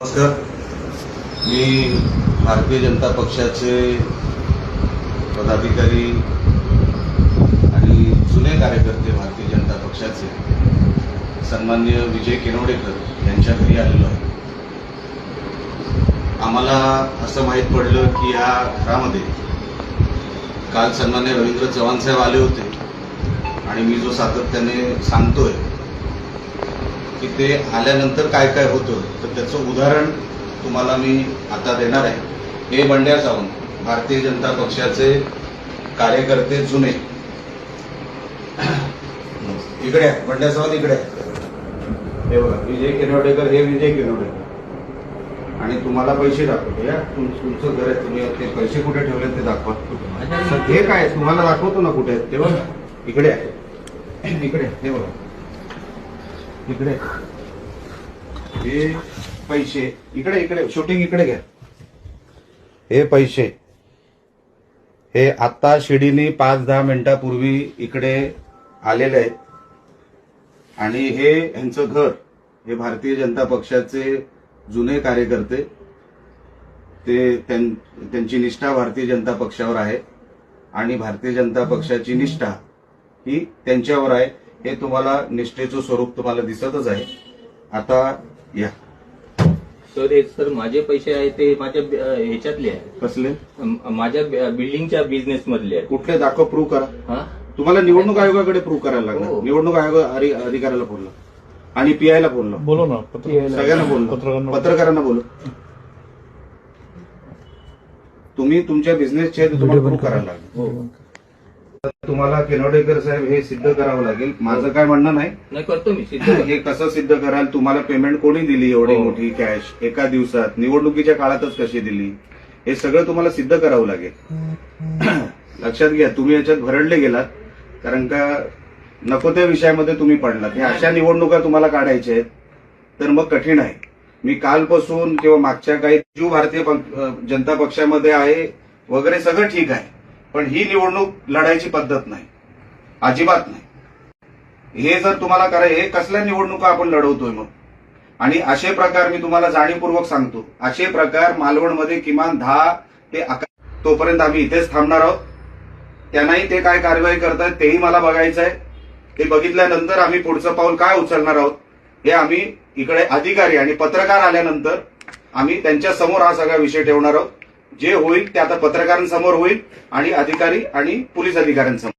नमस्कार. मी भारतीय जनता पक्षाचे पदाधिकारी आणि जुने कार्यकर्ते भारतीय जनता पक्षाचे सन्माननीय विजय किनवडेकर यांच्या घरी आलेलो आहे. आम्हाला असं माहीत पडलं की या घरामध्ये काल सन्माननीय रवींद्र चव्हाण साहेब आले होते आणि मी जो सातत्याने सांगतोय की ते आल्यानंतर काय काय होतं तर त्याचं उदाहरण तुम्हाला मी आता देणार आहे. हे बंड्या सावंत भारतीय जनता पक्षाचे कार्यकर्ते जुने. इकडे आहे बंड्या सावंत, इकडे आहे. हे बघा विजय किनवडेकर, हे विजय किनवडेकर. आणि तुम्हाला पैसे दाखवतो. या तुमचं घर आहे, तुम्ही ते पैसे कुठे ठेवले ते दाखवा. हे काय तुम्हाला दाखवतो ना कुठे आहेत ते बघा. इकडे आहे, इकडे हे बघा, इकडे हे पैसे. इकडे इकडे शूटिंग इकडे घ्या. हे पैसे हे आता शिडीने 5-10 मिनिटापूर्वी इकडे आलेले आहेत. आणि हे ह्यांचं घर, हे भारतीय जनता पक्षाचे जुने कार्यकर्ते, ते त्यांची निष्ठा भारतीय जनता पक्षावर आहे आणि भारतीय जनता पक्षाची निष्ठा ही त्यांच्यावर आहे. हे तुम्हाला निष्ठेचं स्वरूप तुम्हाला दिसतच आहे. आता या सर, हे सर माझे पैसे आहेत ते माझ्या ह्याच्यातले आहे. कसले? माझ्या बिल्डिंगच्या बिझनेस मधले आहे. कुठले दाखव, प्रूव्ह करा. हा, तुम्हाला निवडणूक आयोगाकडे प्रूव्ह करायला लागणार. हो. निवडणूक आयोग अधिकाऱ्याला बोलला आणि पीआयला बोललो. बोलो ना, सगळ्यांना बोललो, पत्रकारांना बोललो. तुम्ही तुमच्या बिझनेसचे तुम्हाला प्रूव्ह करायला लागेल. हो. तुम्हाला किनवडेकर साहेब हे सिद्ध करावं लागेल. माझं काय म्हणणं नाही, करतो मी सिद्ध. हे कसं सिद्ध कराल? तुम्हाला पेमेंट कोणी दिली एवढी हो. मोठी कॅश एका दिवसात, निवडणुकीच्या काळातच कशी दिली, हे सगळं तुम्हाला सिद्ध करावं लागेल. लक्षात घ्या, तुम्ही याच्यात भरडले गेलात कारण का नको त्या विषयामध्ये तुम्ही पडलात. हे अशा निवडणुका तुम्हाला काढायच्या आहेत तर मग कठीण आहे. मी कालपासून किंवा मागच्या काही भारतीय जनता पक्षामध्ये आहे वगैरे सगळं ठीक आहे, पण ही निवडणूक लढायची पद्धत नाही, अजिबात नाही. हे जर तुम्हाला करायचं, हे कसल्या निवडणुका आपण लढवतोय मग? आणि असे प्रकार मी तुम्हाला जाणीवपूर्वक सांगतो, असे प्रकार मालवणमध्ये किमान 10 ते 11. तोपर्यंत आम्ही इथेच थांबणार आहोत. त्यांनाही ते काय कारवाई करतायत तेही मला बघायचं आहे. ते बघितल्यानंतर आम्ही पुढचं पाऊल काय उचलणार आहोत हे आम्ही इकडे अधिकारी आणि पत्रकार आल्यानंतर आम्ही त्यांच्या समोर हा सगळा विषय ठेवणार आहोत. जे होईल ते आता पत्रकारांसमोर होईल आणि अधिकारी आणि पोलीस अधिकाऱ्यांसमोर.